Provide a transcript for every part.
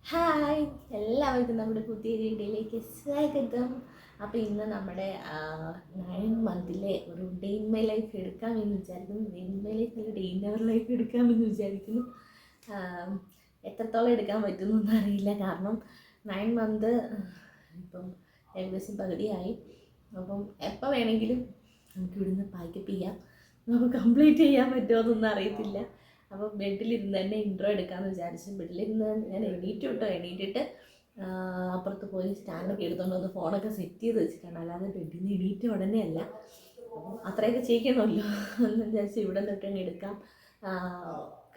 Hi, എല്ലാവർക്കും നമ്മുടെ പുതിയ വീഡിയോയിലേക്ക് സ്വാഗതം. അപ്പോൾ ഇന്ന് നമ്മുടെ 9 മന്തിലെ ഒരു ഡേ ഇൻ മൈ ലൈഫ് എടുക്കാമെന്ന് വിചാരിക്കുന്നു. ഡേ ഇൻ മൈ ലൈഫ് അല്ല, ഡേ ഇൻ അവർ ലൈഫ് എടുക്കാമെന്ന് വിചാരിക്കുന്നു. എത്രത്തോളം എടുക്കാൻ പറ്റുമെന്നൊന്നും അറിയില്ല. കാരണം 9 മന്ത് ഇപ്പം ഏകദേശം പകുതിയായി. അപ്പം എപ്പോൾ വേണമെങ്കിലും നമുക്ക് ഇവിടുന്ന് പാക്കപ്പ് ചെയ്യാം. നമുക്ക് കംപ്ലീറ്റ് ചെയ്യാൻ പറ്റുമോ എന്നൊന്നും അറിയത്തില്ല. അപ്പോൾ ബെഡിലിരുന്ന് തന്നെ ഇൻട്രോ എടുക്കാമെന്ന് വിചാരിച്ചു. ബെഡിലിരുന്ന് ഞാൻ എണീറ്റിട്ട് അപ്പുറത്ത് പോയി സ്റ്റാൻഡൊക്കെ എടുത്തുകൊണ്ട് വന്ന് ഫോണൊക്കെ സെറ്റ് ചെയ്ത് വെച്ചിട്ടാണ്. അല്ലാതെ ബെഡിൽ നിന്ന് എണീറ്റ ഉടനെ അല്ല. അപ്പം അത്രയൊക്കെ ചെയ്യണമല്ലോ എന്ന് വിചാരിച്ച് ഇവിടെ നിന്നിട്ട് തന്നെ എടുക്കാം.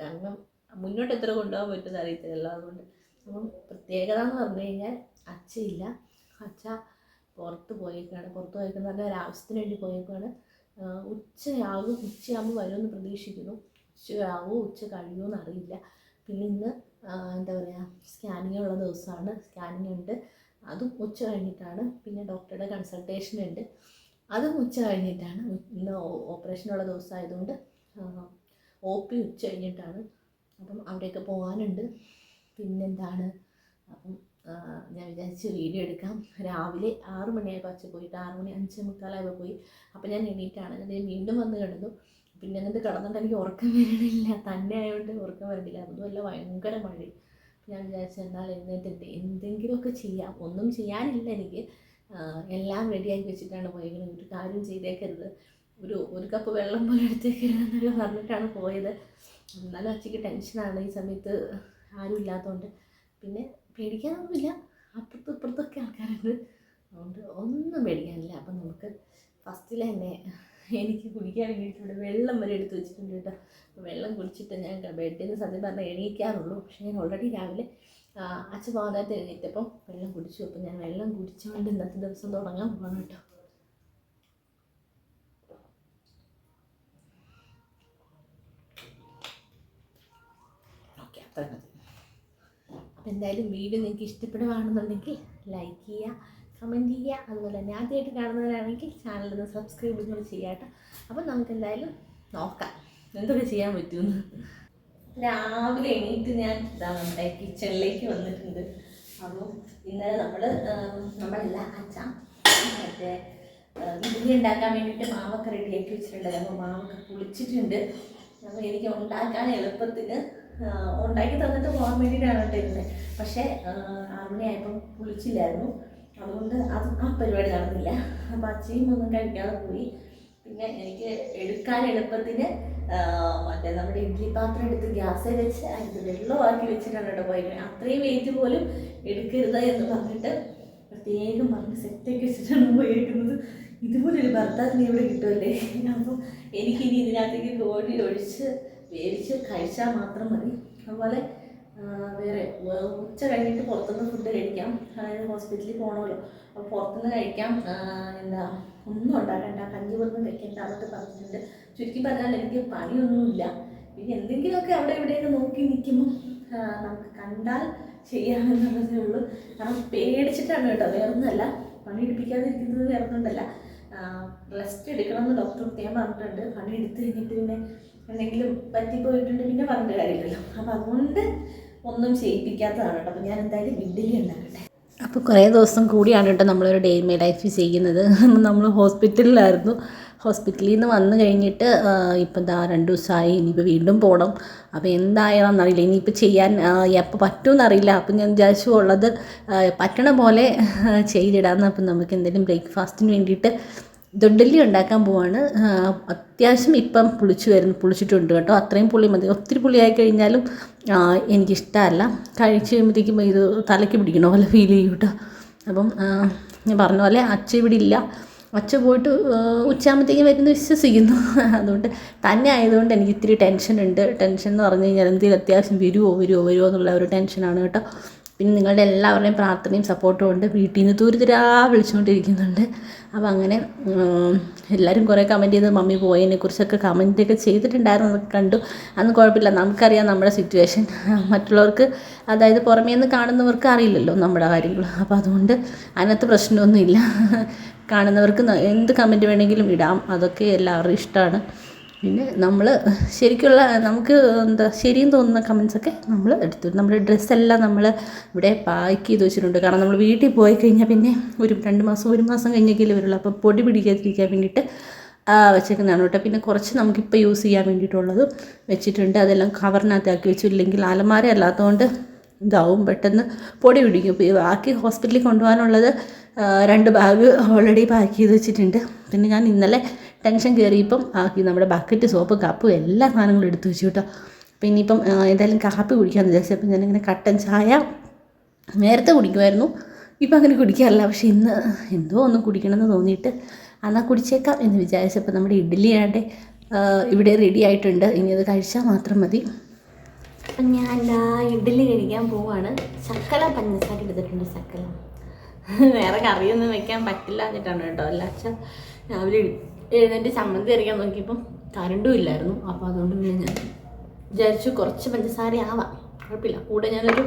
കാരണം മുന്നോട്ട് എത്ര കൊണ്ടുപോകാൻ പറ്റുമെന്ന് അറിയത്തില്ലല്ലോ. അതുകൊണ്ട് അപ്പം പ്രത്യേകത എന്ന് പറഞ്ഞു കഴിഞ്ഞാൽ അച്ഛയില്ല. അച്ഛ പുറത്ത് പോയേക്കാന്ന് പറഞ്ഞാൽ ഒരാവശ്യത്തിന് വേണ്ടി പോയേക്കാണ്. ഉച്ചയാകുമ്പോൾ വരുമെന്ന് പ്രതീക്ഷിക്കുന്നു. ഉച്ച കഴിയുമെന്ന് അറിയില്ല. പിന്നെ ഇന്ന് എന്താ പറയുക, സ്കാനിങ് ഉള്ള ദിവസമാണ്. സ്കാനിങ് ഉണ്ട്, അതും ഉച്ച കഴിഞ്ഞിട്ടാണ്. പിന്നെ ഡോക്ടറുടെ കൺസൾട്ടേഷൻ ഉണ്ട്, അതും ഉച്ച കഴിഞ്ഞിട്ടാണ്. ഇന്ന് ഓപ്പറേഷനുള്ള ദിവസമായതുകൊണ്ട് OP ഉച്ച കഴിഞ്ഞിട്ടാണ്. അപ്പം അവിടെയൊക്കെ പോകാനുണ്ട്. പിന്നെന്താണ്, അപ്പം ഞാൻ വിചാരിച്ച് വീഡിയോ എടുക്കാം. രാവിലെ 6 മണിയായപ്പോൾ അച്ഛൻ പോയിട്ട് 6 മണി 5:45 പോയി. അപ്പോൾ ഞാൻ എണീറ്റാണ്. ഞാൻ വീണ്ടും വന്ന് കിടന്നു. പിന്നെ എന്നിട്ട് കിടന്നിട്ട് എനിക്ക് ഉറക്കം വരണില്ല. തന്നെ ആയതുകൊണ്ട് ഉറക്കം വരണില്ല. അതുമല്ല ഭയങ്കര മഴ. ഞാൻ വിചാരിച്ചു എന്നാൽ എഴുന്നേറ്റിട്ട് എന്തെങ്കിലുമൊക്കെ ചെയ്യാം. ഒന്നും ചെയ്യാനില്ല എനിക്ക്. എല്ലാം റെഡിയാക്കി വെച്ചിട്ടാണ് പോയിരിക്കുന്നത്. ഒരു കാര്യം ചെയ്തേക്കരുത്, ഒരു കപ്പ് വെള്ളം പോലും എടുത്തേക്കരുത് എന്നൊക്കെ പറഞ്ഞിട്ടാണ് പോയത്. എന്നാലും അച്ഛക്ക് ടെൻഷനാണ് ഈ സമയത്ത് ആരും ഇല്ലാത്തതുകൊണ്ട്. പിന്നെ പേടിക്കാനൊന്നുമില്ല, അപ്പുറത്തും ഇപ്പുറത്തൊക്കെ ആൾക്കാരുണ്ട്. അതുകൊണ്ട് ഒന്നും പേടിക്കാനില്ല. അപ്പം നമുക്ക് ഫസ്റ്റിൽ തന്നെ എനിക്ക് കുടിക്കാൻ വേണ്ടിയിട്ട് ഇവിടെ വെള്ളം വരെ എടുത്ത് വെച്ചിട്ടുണ്ട് കേട്ടോ. വെള്ളം കുടിച്ചിട്ട് ഞാൻ ബെഡിൽ നിന്ന് സത്യം പറഞ്ഞാൽ എണീക്കാറുള്ളൂ. പക്ഷേ ഞാൻ ഓൾറെഡി രാവിലെ അച്ഛൻ പോകാനായിട്ട് എണീറ്റപ്പം വെള്ളം കുടിച്ചു. അപ്പം ഞാൻ വെള്ളം കുടിച്ചുകൊണ്ട് ഇന്നത്തെ ദിവസം തുടങ്ങാൻ പോകണം കേട്ടോ. ഓക്കെ, അത്ര മതി. അപ്പം എന്തായാലും വീഡിയോ നിങ്ങൾക്ക് ഇഷ്ടപ്പെടുകയാണെന്നുണ്ടെങ്കിൽ ലൈക്ക് ചെയ്യുക, കമൻറ്റ് ചെയ്യുക. അതുപോലെ തന്നെ ആദ്യമായിട്ട് കാണുന്നവരാണെങ്കിൽ ചാനലൊന്ന് സബ്സ്ക്രൈബ് കൂടി ചെയ്യാട്ടോ. അപ്പം നമുക്ക് എന്തായാലും നോക്കാം എന്തൊക്കെ ചെയ്യാൻ പറ്റുമെന്ന്. രാവിലെ എണീറ്റ് ഞാൻ കിച്ചണിലേക്ക് വന്നിട്ടുണ്ട്. അപ്പോൾ ഇന്നലെ നമ്മളല്ല അച്ഛ മറ്റേ ഇഡ്ഡലി ഉണ്ടാക്കാൻ വേണ്ടിയിട്ട് മാവൊക്കെ റെഡിയാക്കി വെച്ചിട്ടുണ്ടായിരുന്നു. അപ്പോൾ മാവൊക്കെ പുളിച്ചിട്ടുണ്ട്. അപ്പോൾ എനിക്ക് ഉണ്ടാക്കാൻ എളുപ്പത്തിന് ഉണ്ടാക്കി തന്നിട്ട് പോകാൻ വേണ്ടിയിട്ടാണ് കേട്ടോ ഇരുന്നത്. പക്ഷേ 6 മണിയായപ്പം പുളിച്ചില്ലായിരുന്നു. അതുകൊണ്ട് ആ പരിപാടി നടന്നില്ല. അപ്പം അച്ഛയും ഒന്നും കഴിക്കാതെ പോയി. പിന്നെ എനിക്ക് എടുക്കാൻ എളുപ്പത്തിന് മറ്റേ നമ്മുടെ ഇഡ്ഡലി പാത്രം എടുത്ത് ഗ്യാസിൽ വെച്ച് അതിന് വെള്ളമാക്കി വെച്ചിട്ടാണ് കേട്ടോ പോയിരിക്കുന്നത്. അത്രയും വെയിറ്റ് പോലും എടുക്കരുത് എന്ന് പറഞ്ഞിട്ട് പ്രത്യേകം പറഞ്ഞ് സെറ്റൊക്കെ വെച്ചിട്ടാണ് പോയിരിക്കുന്നത്. ഇതുപോലൊരു ഭർത്താവിന് ഇവിടെ കിട്ടുമല്ലേ. അപ്പം എനിക്കിനി ഇതിനകത്തേക്ക് കോഴി ഒഴിച്ച് വേവിച്ച് കഴിച്ചാൽ മാത്രം മതി. അതുപോലെ വേറെ ഉച്ച കഴിഞ്ഞിട്ട് പുറത്തുനിന്ന് ഫുഡ് കഴിക്കാം. അതായത് ഹോസ്പിറ്റലിൽ പോകണമല്ലോ, അപ്പോൾ പുറത്തുനിന്ന് കഴിക്കാം. ഒന്നും ഉണ്ടാക്കണ്ട, കഞ്ഞി ഒന്നും വെക്കണ്ട അതൊക്കെ പറഞ്ഞിട്ടുണ്ട്. ചുരുക്കി പറഞ്ഞാൽ എനിക്ക് പണിയൊന്നുമില്ല. പിന്നെ എന്തെങ്കിലുമൊക്കെ അവിടെ ഇവിടെയൊക്കെ നോക്കി നിൽക്കുമ്പോൾ നമുക്ക് കണ്ടാൽ ചെയ്യാമെന്നുള്ളതേ ഉള്ളൂ. കാരണം പേടിച്ചിട്ടാണ് കേട്ടോ, വേറൊന്നുമല്ല. പണിയെടുപ്പിക്കാതിരിക്കുന്നത് വേറൊന്നുണ്ടല്ല. റെസ്റ്റ് എടുക്കണമെന്ന് ഡോക്ടർ പ്രത്യേകം പറഞ്ഞിട്ടുണ്ട്. പണി എടുത്ത് കഴിഞ്ഞിട്ട് പിന്നെ എന്തെങ്കിലും പറ്റിപ്പോയിട്ടുണ്ട് പിന്നെ പറഞ്ഞിട്ട് കാര്യമില്ലല്ലോ. അപ്പോൾ അതുകൊണ്ട് ഒന്നും ചെയ്യിപ്പിക്കാത്തതാണ് കേട്ടോ. അപ്പോൾ ഞാൻ എന്തായാലും ഇഡ്ഡലി ഉണ്ടാക്കട്ടെ. അപ്പോൾ കുറേ ദിവസം കൂടിയാണ് കേട്ടോ നമ്മളൊരു ഡേ ഇൻ മൈ ലൈഫ് ചെയ്യുന്നത്. നമ്മൾ ഹോസ്പിറ്റലിലായിരുന്നു. ഹോസ്പിറ്റലിൽ നിന്ന് വന്നു കഴിഞ്ഞിട്ട് ഇപ്പം 2 ദിവസമായി. ഇനിയിപ്പോൾ വീണ്ടും പോകണം. അപ്പോൾ എന്തായാലെന്നറിയില്ല, ഇനിയിപ്പോൾ ചെയ്യാൻ എപ്പോൾ പറ്റുമെന്നറിയില്ല. അപ്പം ഞാൻ വിചാരിച്ചു ഉള്ളത് പറ്റണ പോലെ ചെയ്തിടാമെന്ന്. അപ്പം നമുക്ക് എന്തെങ്കിലും ബ്രേക്ക്ഫാസ്റ്റിന് വേണ്ടിയിട്ട് ഇഡ്ഡലി ഉണ്ടാക്കാൻ പോവാണ്. അത്യാവശ്യം ഇപ്പം പുളിച്ചിട്ടുണ്ട് കേട്ടോ. അത്രയും പുളി മതി. ഒത്തിരി പുളിയായി കഴിഞ്ഞാലും എനിക്കിഷ്ടമല്ല. കഴിച്ച് കഴിയുമ്പോഴത്തേക്കും ഇത് തലയ്ക്ക് പിടിക്കണ പോലെ ഫീൽ ചെയ്യും കേട്ടോ. അപ്പം ഞാൻ പറഞ്ഞ പോലെ അച്ഛൻ ഇവിടെ ഇല്ല. അച്ഛൻ പോയിട്ട് ഉച്ചയാകുമ്പോഴത്തേക്കും വരുമെന്ന് വിശ്വസിക്കുന്നു. അതുകൊണ്ട് തന്നെ ആയതുകൊണ്ട് എനിക്ക് ഇത്തിരി ടെൻഷനുണ്ട്. ടെൻഷൻ എന്ന് പറഞ്ഞു കഴിഞ്ഞാൽ എന്തെങ്കിലും അത്യാവശ്യം വരുമോ എന്നുള്ള ഒരു ടെൻഷനാണ് കേട്ടോ. പിന്നെ നിങ്ങളുടെ എല്ലാവരുടെയും പ്രാർത്ഥനയും സപ്പോർട്ടും ഉണ്ട്. വീട്ടിൽ നിന്ന് തുരുതുരാ വിളിച്ചുകൊണ്ടിരിക്കുന്നുണ്ട്. അപ്പോൾ അങ്ങനെ എല്ലാവരും കുറേ കമൻറ്റ് ചെയ്ത് മമ്മി പോയതിനെക്കുറിച്ചൊക്കെ കമൻറ്റൊക്കെ ചെയ്തിട്ടുണ്ടായിരുന്നു. അതൊക്കെ കണ്ടു. അന്ന് കുഴപ്പമില്ല, നമുക്കറിയാം നമ്മുടെ സിറ്റുവേഷൻ. മറ്റുള്ളവർക്ക്, അതായത് പുറമേ നിന്ന് കാണുന്നവർക്ക് അറിയില്ലല്ലോ നമ്മുടെ കാര്യങ്ങൾ. അപ്പോൾ അതുകൊണ്ട് അതിനകത്ത് പ്രശ്നമൊന്നുമില്ല. കാണുന്നവർക്ക് എന്ത് കമൻറ്റ് വേണമെങ്കിലും ഇടാം, അതൊക്കെ എല്ലാവരുടെയും ഇഷ്ടമാണ്. പിന്നെ നമ്മൾ ശരിക്കുള്ള നമുക്ക് എന്താ ശരിയെന്ന് തോന്നുന്ന കമൻസൊക്കെ നമ്മൾ എടുത്തു. നമ്മുടെ ഡ്രസ്സെല്ലാം നമ്മൾ ഇവിടെ പാക്ക് ചെയ്ത് വെച്ചിട്ടുണ്ട്. കാരണം നമ്മൾ വീട്ടിൽ പോയി കഴിഞ്ഞാൽ പിന്നെ ഒരു 1 മാസം കഴിഞ്ഞെങ്കിലും വരുള്ളൂ. അപ്പോൾ പൊടി പിടിക്കാതിരിക്കാൻ വേണ്ടിയിട്ട് വെച്ചേക്കുന്നതാണ് കേട്ടോ. പിന്നെ കുറച്ച് നമുക്കിപ്പോൾ യൂസ് ചെയ്യാൻ വേണ്ടിയിട്ടുള്ളത് വെച്ചിട്ടുണ്ട്. അതെല്ലാം കവറിനകത്താക്കി വെച്ചു. ഇല്ലെങ്കിൽ അലമാര അല്ലാത്തതുകൊണ്ട് ഇതാവും, പെട്ടെന്ന് പൊടി പിടിക്കും. ബാക്കി ഹോസ്പിറ്റലിൽ കൊണ്ടുപോകാനുള്ളത് 2 ബാഗ് ഓൾറെഡി പാക്ക് ചെയ്ത് വെച്ചിട്ടുണ്ട്. പിന്നെ ഞാൻ ഇന്നലെ ടെൻഷൻ കയറിയപ്പം ആക്കി നമ്മുടെ ബക്കറ്റ്, സോപ്പ്, കപ്പും എല്ലാ സാധനങ്ങളും എടുത്തു വെച്ചു കേട്ടോ. അപ്പോൾ ഇനിയിപ്പം ഏതായാലും കാപ്പി കുടിക്കാമെന്ന് വിചാരിച്ചു. അപ്പം ഞാനിങ്ങനെ കട്ടൻ ചായ നേരത്തെ കുടിക്കുമായിരുന്നു, ഇപ്പം അങ്ങനെ കുടിക്കാറില്ല. പക്ഷേ ഇന്ന് എന്തോ ഒന്ന് കുടിക്കണമെന്ന് തോന്നിയിട്ട് എന്നാൽ കുടിച്ചേക്കാം എന്ന് വിചാരിച്ചപ്പോൾ നമ്മുടെ ഇഡ്ഡലി ആണ്ടെ ഇവിടെ റെഡി ആയിട്ടുണ്ട്. ഇനി അത് കഴിച്ചാൽ മാത്രം മതി. അപ്പം ഞാൻ ഇഡ്ഡലി കഴിക്കാൻ പോവാണ്. ശക്കലം പഞ്ചസാര എടുത്തിട്ടുണ്ട്. ശക്കലം വേറെ കറിയൊന്നും വെക്കാൻ പറ്റില്ല എന്നിട്ടാണ് കേട്ടോ. അല്ലാച്ചാൽ രാവിലെ എഴുന്നേറ്റ് ചമ്മന്തി അരയ്ക്കാൻ നോക്കിയപ്പം കറണ്ടും ഇല്ലായിരുന്നു. അപ്പോൾ അതുകൊണ്ട് പിന്നെ ഞാൻ വിചാരിച്ചു കുറച്ച് പഞ്ചസാര ആവാം, കുഴപ്പമില്ല. കൂടെ ഞാനൊരു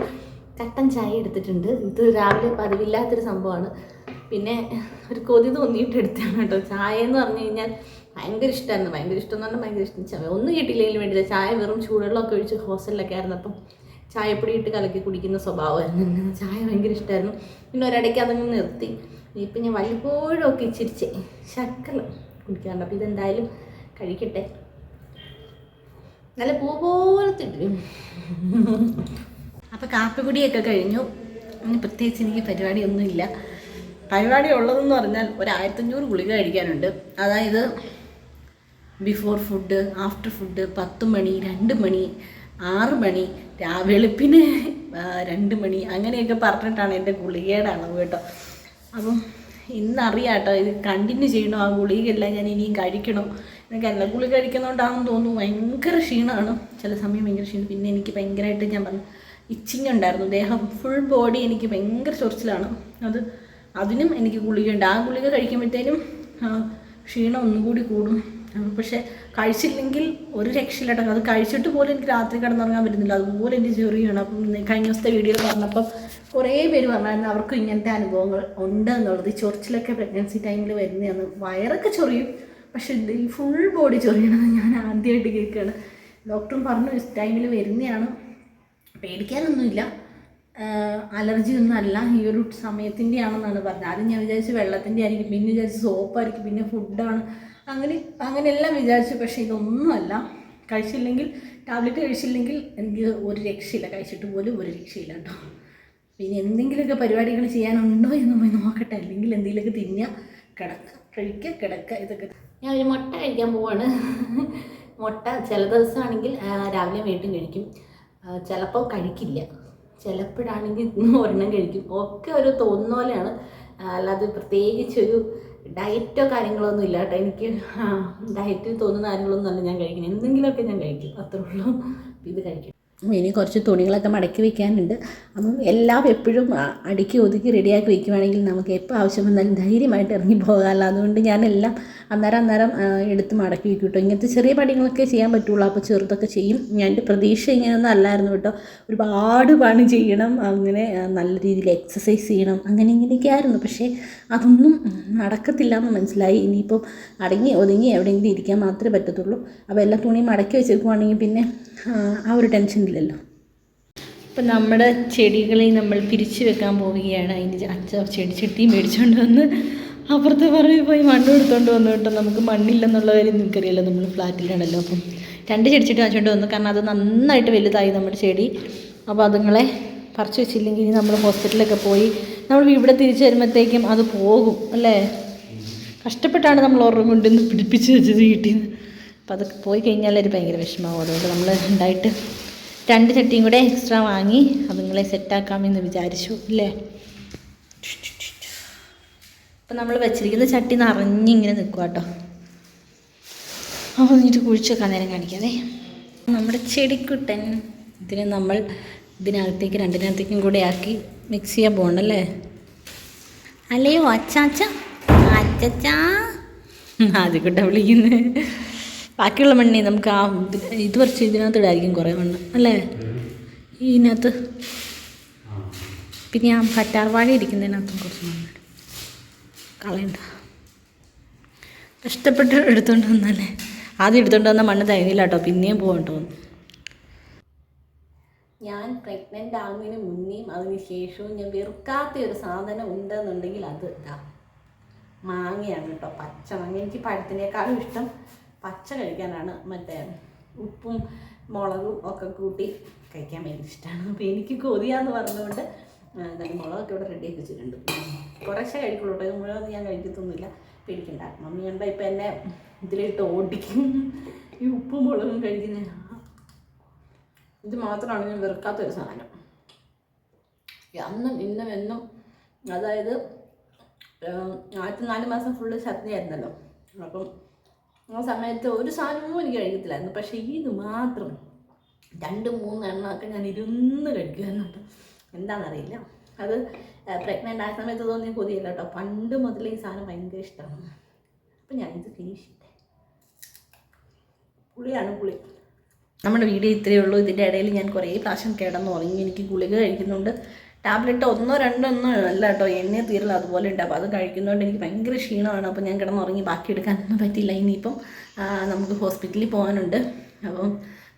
കട്ടൻ ചായ എടുത്തിട്ടുണ്ട്. ഇത് രാവിലെ പതിവില്ലാത്തൊരു സംഭവമാണ്. പിന്നെ ഒരു കൊതി തോന്നിയിട്ട് എടുത്താണ് കേട്ടോ. ചായ എന്ന് പറഞ്ഞു കഴിഞ്ഞാൽ ഭയങ്കര ഇഷ്ടമായിരുന്നു. ഭയങ്കര ഇഷ്ടം എന്ന് പറഞ്ഞാൽ ഭയങ്കര ഇഷ്ടം. ചായ ഒന്നും കിട്ടിയില്ലെങ്കിലും വേണ്ടിയില്ല. ചായ വെറും ചൂടുവെള്ളമൊക്കെ ഒഴിച്ച് ഹോസ്റ്റലിലൊക്കെ ആയിരുന്നു. അപ്പം ചായപ്പൊടി ഇട്ട് കലക്കി കുടിക്കുന്ന സ്വഭാവമായിരുന്നു. ചായ ഭയങ്കര ഇഷ്ടമായിരുന്നു. പിന്നെ ഒരിടയ്ക്ക് അതങ്ങ് നിർത്തി. ഇപ്പം ഞാൻ വല്ലപ്പോഴും ഒക്കെ ഇച്ചിരിച്ച് ശക്കലം കുടിക്കാറുണ്ട്. അപ്പോൾ ഇതെന്തായാലും കഴിക്കട്ടെ. നല്ല പൂ പോലത്തെ ഇടും. അപ്പോൾ കാപ്പിക്കുടിയൊക്കെ കഴിഞ്ഞു. പ്രത്യേകിച്ച് എനിക്ക് പരിപാടിയൊന്നുമില്ല. പരിപാടി ഉള്ളതെന്ന് പറഞ്ഞാൽ 1500 ഗുളിക കഴിക്കാനുണ്ട്. അതായത് ബിഫോർ ഫുഡ്, ആഫ്റ്റർ ഫുഡ്, 10 മണി, 2 മണി, 6 മണി, വെളുപ്പിന് 2 മണി, അങ്ങനെയൊക്കെ പറഞ്ഞിട്ടാണ് എൻ്റെ ഗുളികയുടെ അളവ് കേട്ടോ. അപ്പം ഇന്നറിയാം കേട്ടോ, ഇത് കണ്ടിന്യൂ ചെയ്യണോ ആ ഗുളികയെല്ലാം ഞാൻ ഇനിയും കഴിക്കണോ. എനിക്ക് എല്ലാ ഗുളിക കഴിക്കുന്നതുകൊണ്ടാണെന്ന് തോന്നുന്നു. ഭയങ്കര ക്ഷീണമാണ് ചില സമയം, ഭയങ്കര ക്ഷീണം. പിന്നെ എനിക്ക് ഭയങ്കരമായിട്ട് ഞാൻ പറഞ്ഞു ഇച്ചിങ് ഉണ്ടായിരുന്നു. ദേഹം ഫുൾ ബോഡി എനിക്ക് ഭയങ്കര ചൊറിച്ചിലാണ്. അതിനും എനിക്ക് ഗുളികയുണ്ട്. ആ ഗുളിക കഴിക്കുമ്പോഴത്തേനും ക്ഷീണം ഒന്നുകൂടി കൂടും. പക്ഷേ കഴിച്ചില്ലെങ്കിൽ ഒരു രക്ഷയില്ലാട്ടോ. അത് കഴിച്ചിട്ട് പോലും എനിക്ക് രാത്രി കിടന്നുറങ്ങാൻ പറ്റുന്നില്ല. അതുപോലെ എനിക്ക് ചെറിയാണ്. അപ്പം കഴിഞ്ഞ ദിവസത്തെ വീഡിയോയിൽ പറഞ്ഞപ്പം കുറേ പേര് പറഞ്ഞായിരുന്നു അവർക്കും ഇങ്ങനത്തെ അനുഭവങ്ങൾ ഉണ്ട് എന്നുള്ളത്. ഈ ചൊറിച്ചിലൊക്കെ പ്രഗ്നൻസി ടൈമിൽ വരുന്നതാണ്. വയറൊക്കെ ചൊറിയും, പക്ഷേ ഈ ഫുൾ ബോഡി ചൊറിയണമെന്ന് ഞാൻ ആദ്യമായിട്ട് കേൾക്കുകയാണ്. ഡോക്ടറും പറഞ്ഞു ടൈമിൽ വരുന്നതാണ്, പേടിക്കാനൊന്നുമില്ല, അലർജി ഒന്നും അല്ല, ഈ ഒരു സമയത്തിൻ്റെ ആണെന്നാണ് പറഞ്ഞത്. ആദ്യം ഞാൻ വിചാരിച്ച് വെള്ളത്തിൻ്റെ ആയിരിക്കും, പിന്നെ വിചാരിച്ച് സോപ്പായിരിക്കും, പിന്നെ ഫുഡാണ്, അങ്ങനെയെല്ലാം വിചാരിച്ചു. പക്ഷേ ഇതൊന്നുമല്ല. കഴിച്ചില്ലെങ്കിൽ, ടാബ്ലറ്റ് കഴിച്ചില്ലെങ്കിൽ എനിക്ക് ഒരു രക്ഷയില്ല. കഴിച്ചിട്ട് പോലും ഒരു രക്ഷയില്ല കേട്ടോ. പിന്നെ എന്തെങ്കിലുമൊക്കെ പരിപാടികൾ ചെയ്യാനുണ്ടോ എന്ന് പോയി നോക്കട്ടെ. അല്ലെങ്കിൽ എന്തെങ്കിലുമൊക്കെ തിന്നുക, കിടക്കുക ഇതൊക്കെ. ഞാൻ ഒരു മുട്ട കഴിക്കാൻ പോവാണ്. മുട്ട ചില ദിവസമാണെങ്കിൽ രാവിലെ വീണ്ടും കഴിക്കും, ചിലപ്പോൾ കഴിക്കില്ല, ചിലപ്പോഴാണെങ്കിൽ ഒരെണ്ണം കഴിക്കും. ഒക്കെ ഒരു തോന്നുന്ന പോലെയാണ്, അല്ലാതെ പ്രത്യേകിച്ചൊരു ഡയറ്റോ കാര്യങ്ങളൊന്നും ഇല്ല കേട്ടോ. എനിക്ക് ഡയറ്റിൽ തോന്നുന്ന കാര്യങ്ങളൊന്നും അല്ല ഞാൻ കഴിക്കുന്നത്. എന്തെങ്കിലുമൊക്കെ ഞാൻ കഴിക്കും, അത്രേ ഉള്ളൂ. ഇത് കഴിക്കും. ഇനി കുറച്ച് തുണികളൊക്കെ മടക്കി വയ്ക്കാനുണ്ട്. അപ്പം എല്ലാം എപ്പോഴും അടുക്കി ഒതുക്കി റെഡിയാക്കി വയ്ക്കുവാണെങ്കിൽ നമുക്ക് എപ്പോൾ ആവശ്യം വന്നാലും ധൈര്യമായിട്ട് ഇറങ്ങി പോകാമല്ലോ. അതുകൊണ്ട് ഞാനെല്ലാം അന്നേരം എടുത്ത് മടക്കി വയ്ക്കും കേട്ടോ. ഇങ്ങനത്തെ ചെറിയ പണികളൊക്കെ ചെയ്യാൻ പറ്റുള്ളൂ. അപ്പോൾ ചെറുതൊക്കെ ചെയ്യും. ഞാൻ എൻ്റെ പ്രതീക്ഷ ഇങ്ങനെയൊന്നും അല്ലായിരുന്നു കേട്ടോ. ഒരുപാട് പണി ചെയ്യണം, അങ്ങനെ നല്ല രീതിയിൽ എക്സസൈസ് ചെയ്യണം, അങ്ങനെ ഇങ്ങനെയൊക്കെ ആയിരുന്നു. പക്ഷേ അതൊന്നും നടക്കത്തില്ല എന്ന് മനസ്സിലായി. ഇനിയിപ്പം അടങ്ങി ഒതുങ്ങി എവിടെയെങ്കിലും ഇരിക്കാൻ മാത്രമേ പറ്റത്തുള്ളൂ. അപ്പോൾ എല്ലാ തുണിയും മടക്കി വെച്ചേക്കുവാണെങ്കിൽ പിന്നെ ആ ഒരു ടെൻഷൻ ഇല്ലല്ലോ. ഇപ്പം നമ്മുടെ ചെടികളെ നമ്മൾ പിരിച്ചു വെക്കാൻ പോവുകയാണ്. അതിന് അച്ഛൻ ചെടിച്ചട്ടിയും മേടിച്ചുകൊണ്ട് വന്ന് അപ്പുറത്തെ പറമ്പിൽ പോയി മണ്ണ് എടുത്തുകൊണ്ട് വന്നു കേട്ടോ. നമുക്ക് മണ്ണില്ലെന്നുള്ള കാര്യം നിങ്ങൾക്കറിയാലോ, നമ്മൾ ഫ്ലാറ്റിലാണല്ലോ. അപ്പം 2 ചെടിച്ചട്ടി വാങ്ങിച്ചുകൊണ്ട് വന്നു. കാരണം അത് നന്നായിട്ട് വലുതായി നമ്മുടെ ചെടി. അപ്പോൾ അതുങ്ങളെ പറിച്ചു വെച്ചില്ലെങ്കിൽ നമ്മൾ ഹോസ്പിറ്റലിലൊക്കെ പോയി നമ്മൾ ഇവിടെ തിരിച്ചു വരുമ്പോഴത്തേക്കും അത് പോകും അല്ലേ. കഷ്ടപ്പെട്ടാണ് നമ്മൾ ഓർമ്മ കൊണ്ടുവന്ന് പിടിപ്പിച്ച് വെച്ചത് കിട്ടിയത്. അപ്പോൾ അതൊക്കെ പോയി കഴിഞ്ഞാൽ ഒരു ഭയങ്കര വിഷമമാകും. അതുകൊണ്ട് നമ്മൾ ഉണ്ടായിട്ട് 2 ചട്ടിയും കൂടെ എക്സ്ട്രാ വാങ്ങി അതുങ്ങളെ സെറ്റാക്കാമെന്ന് വിചാരിച്ചു അല്ലേ. അപ്പം നമ്മൾ വെച്ചിരിക്കുന്ന ചട്ടി നിറഞ്ഞിങ്ങനെ നിൽക്കുക കേട്ടോ. അപ്പോൾ എന്നിട്ട് കുഴിച്ചൊക്കെ നേരം കാണിക്കാതെ നമ്മുടെ ചെടിക്കുട്ടൻ ഇതിനെ നമ്മൾ ഇതിനകത്തേക്ക് 2-ത്തിനകത്തേക്കും കൂടെ ആക്കി മിക്സ് ചെയ്യാൻ പോകണല്ലേ. അല്ലയോ അച്ചാച്ച, അച്ചച്ചാ ആദ്യക്കുട്ട വിളിക്കുന്നത്. ബാക്കിയുള്ള മണ്ണി നമുക്ക് ഇത് കുറച്ച് ഇതിനകത്ത് ഇടായിരിക്കും കുറേ മണ്ണ് അല്ലേ ഇതിനകത്ത്. പിന്നെ ആ കറ്റാർവാഴ ഇരിക്കുന്നതിനകത്തും കുറച്ച് മണ്ണ് കളയണ്ട, കഷ്ടപ്പെട്ട് എടുത്തുകൊണ്ട് വന്നല്ലേ. ആദ്യം എടുത്തുകൊണ്ട് വന്ന മണ്ണ് തേങ്ങില്ല കേട്ടോ, പിന്നെയും പോകാൻ തോന്നുന്നു. ഞാൻ പ്രഗ്നൻ്റ് ആകുന്നതിന് മുന്നേയും അതിന് ശേഷവും ഞാൻ വെറുക്കാത്ത ഒരു സാധനം ഉണ്ടെന്നുണ്ടെങ്കിൽ അത് ഇതാ മാങ്ങയാണ് കേട്ടോ. പച്ച മാങ്ങ. എനിക്ക് പഴത്തിനേക്കാളും ഇഷ്ടം പച്ച കഴിക്കാനാണ്. മറ്റേ ഉപ്പും മുളകും ഒക്കെ കൂട്ടി കഴിക്കാൻ ഭയങ്കര ഇഷ്ടമാണ്. അപ്പോൾ എനിക്ക് കൊതിയാന്ന് പറഞ്ഞുകൊണ്ട് എന്തായാലും മുളകൊക്കെ ഇവിടെ റെഡിയാക്കി വെച്ചിട്ടുണ്ട്. കുറച്ചേ കഴിക്കുള്ളൂ കേട്ടോ, ഇത് മുഴുവൻ ഞാൻ കഴിക്കത്തൊന്നുമില്ല, പേടിക്കണ്ട. മമ്മി കണ്ട ഇപ്പം എന്നെ ഇതിലിട്ട് ഓടിക്കും ഈ ഉപ്പും മുളകും കഴിക്കുന്ന. ഇത് മാത്രമാണ് ഞാൻ വെറുക്കാത്തൊരു സാധനം. അന്നും ഇന്നും എന്നും, അതായത് ആദ്യത്തെ 4 മാസം ഫുള്ള് ഛർദിയായിരുന്നല്ലോ. അപ്പം ആ സമയത്ത് ഒരു സാധനവും എനിക്ക് കഴിക്കത്തില്ലായിരുന്നു. പക്ഷേ ഇത് മാത്രം 2-3 എണ്ണമൊക്കെ ഞാൻ ഇരുന്ന് കഴിക്കുന്നുണ്ട്. എന്താണെന്നറിയില്ല, അത് പ്രഗ്നൻ്റ് ആയ സമയത്ത് തോന്നിയ കൊതിയല്ല കേട്ടോ, പണ്ട് മുതലേ ഈ സാധനം ഭയങ്കര ഇഷ്ടമാണ്. അപ്പം ഞാനിത് ഫിനിഷ് ചെയ്തേ. പുളി. നമ്മുടെ വീഡിയോ ഇത്രയേ ഉള്ളൂ. ഇതിൻ്റെ ഇടയിൽ ഞാൻ കുറേ പ്രാവശ്യം കിടന്ന് ഉറങ്ങി. എനിക്ക് ഗുളിക കഴിക്കുന്നുണ്ട്. ടാബ്ലറ്റ് 1-2 അല്ല കേട്ടോ, എണ്ണ തീരില്ല അതുപോലെ ഉണ്ട്. അപ്പോൾ അത് കഴിക്കുന്നതുകൊണ്ട് എനിക്ക് ഭയങ്കര ക്ഷീണമാണ്. അപ്പോൾ ഞാൻ കിടന്നുറങ്ങി, ബാക്കി എടുക്കാനൊന്നും പറ്റില്ല. ഇനിയിപ്പം നമുക്ക് ഹോസ്പിറ്റലിൽ പോകാനുണ്ട്. അപ്പം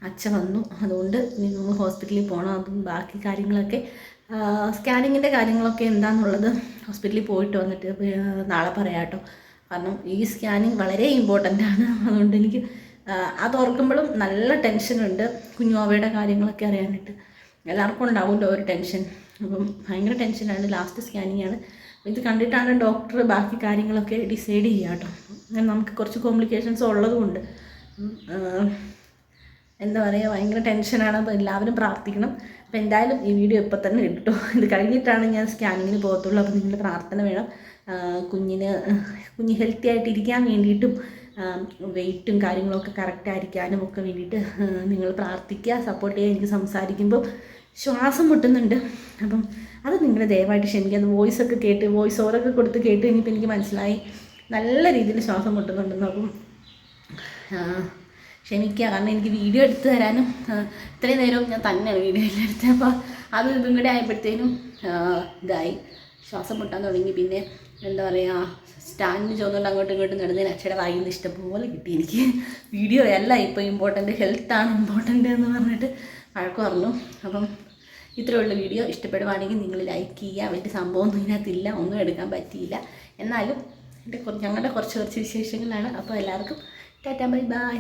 അച്ഛൻ വന്നു, അതുകൊണ്ട് ഇനി നമുക്ക് ഹോസ്പിറ്റലിൽ പോകണം. അതും ബാക്കി കാര്യങ്ങളൊക്കെ സ്കാനിങ്ങിൻ്റെ കാര്യങ്ങളൊക്കെ എന്താണെന്നുള്ളത് ഹോസ്പിറ്റലിൽ പോയിട്ട് വന്നിട്ട് നാളെ പറയാം കേട്ടോ. കാരണം ഈ സ്കാനിങ് വളരെ ഇമ്പോർട്ടൻ്റ് ആണ്. അതുകൊണ്ട് എനിക്ക് അത് ഓർക്കുമ്പോഴും നല്ല ടെൻഷനുണ്ട്. കുഞ്ഞുവാവയുടെ കാര്യങ്ങളൊക്കെ അറിയാനായിട്ട് എല്ലാവർക്കും ഉണ്ടാവുമല്ലോ ഒരു ടെൻഷൻ. അപ്പം ഭയങ്കര ടെൻഷനാണ്. ലാസ്റ്റ് സ്കാനിങ് ആണ്. ഇത് കണ്ടിട്ടാണ് ഡോക്ടർ ബാക്കി കാര്യങ്ങളൊക്കെ ഡിസൈഡ് ചെയ്യുക കേട്ടോ. നമുക്ക് കുറച്ച് കോംപ്ലിക്കേഷൻസ് ഉള്ളതുകൊണ്ട് എന്താ പറയുക, ഭയങ്കര ടെൻഷനാണ്. അപ്പോൾ എല്ലാവരും പ്രാർത്ഥിക്കണം. അപ്പോൾ എന്തായാലും ഈ വീഡിയോ ഇപ്പോൾ തന്നെ ഇട്ടോ. ഇത് കഴിഞ്ഞിട്ടാണ് ഞാൻ സ്കാനിങ്ങിന് പോകത്തുള്ളൂ. അപ്പോൾ നിങ്ങളുടെ പ്രാർത്ഥന വേണം. കുഞ്ഞ് ഹെൽത്തി ആയിട്ടിരിക്കാൻ വേണ്ടിയിട്ടും വെയിറ്റും കാര്യങ്ങളൊക്കെ കറക്റ്റായിരിക്കാനും ഒക്കെ വേണ്ടിയിട്ട് നിങ്ങൾ പ്രാർത്ഥിക്കുക, സപ്പോർട്ട് ചെയ്യുക. എനിക്ക് സംസാരിക്കുമ്പോൾ ശ്വാസം മുട്ടുന്നുണ്ട്. അപ്പം അത് നിങ്ങൾ ദയവായിട്ട് ക്ഷമിക്കുക. അത് വോയിസൊക്കെ കേട്ട്, വോയിസ് ഓവറൊക്കെ കൊടുത്ത് കേട്ട് കഴിഞ്ഞപ്പോൾ എനിക്ക് മനസ്സിലായി നല്ല രീതിയിൽ ശ്വാസം മുട്ടുന്നുണ്ടെന്ന്. അപ്പം ക്ഷമിക്കുക. കാരണം എനിക്ക് വീഡിയോ എടുത്ത് തരാനും ഇത്രയും നേരവും ഞാൻ തന്നെയാണ് വീഡിയോ എടുത്തത്. അപ്പോൾ അത് ഇതും കൂടെ ആയപ്പോഴത്തേനും ഇതായി, ശ്വാസം മുട്ടാൻ തുടങ്ങി. പിന്നെ എന്താ പറയുക, സ്റ്റാൻഡിന് ചോദിച്ചുകൊണ്ട് അങ്ങോട്ടും ഇങ്ങോട്ടും നടന്നതിന് അച്ഛയുടെ വായിൽ നിന്ന് ഇഷ്ടംപോലെ കിട്ടി. എനിക്ക് വീഡിയോ അല്ല ഇപ്പോൾ ഇമ്പോർട്ടൻ്റ്, ഹെൽത്താണ് ഇമ്പോർട്ടൻ്റ് എന്ന് പറഞ്ഞിട്ട് വഴക്ക് പറഞ്ഞു. അപ്പം ഇത്രയുള്ള വീഡിയോ ഇഷ്ടപ്പെടുവാണെങ്കിൽ നിങ്ങൾ ലൈക്ക് ചെയ്യുക. വലിയ സംഭവമൊന്നും ഇതിനകത്തില്ല, ഒന്നും എടുക്കാൻ പറ്റിയില്ല. എന്നാലും ഞങ്ങളുടെ കുറച്ച് വിശേഷങ്ങളാണ്. അപ്പോൾ എല്ലാവർക്കും ടാറ്റാ, ബൈ ബൈ.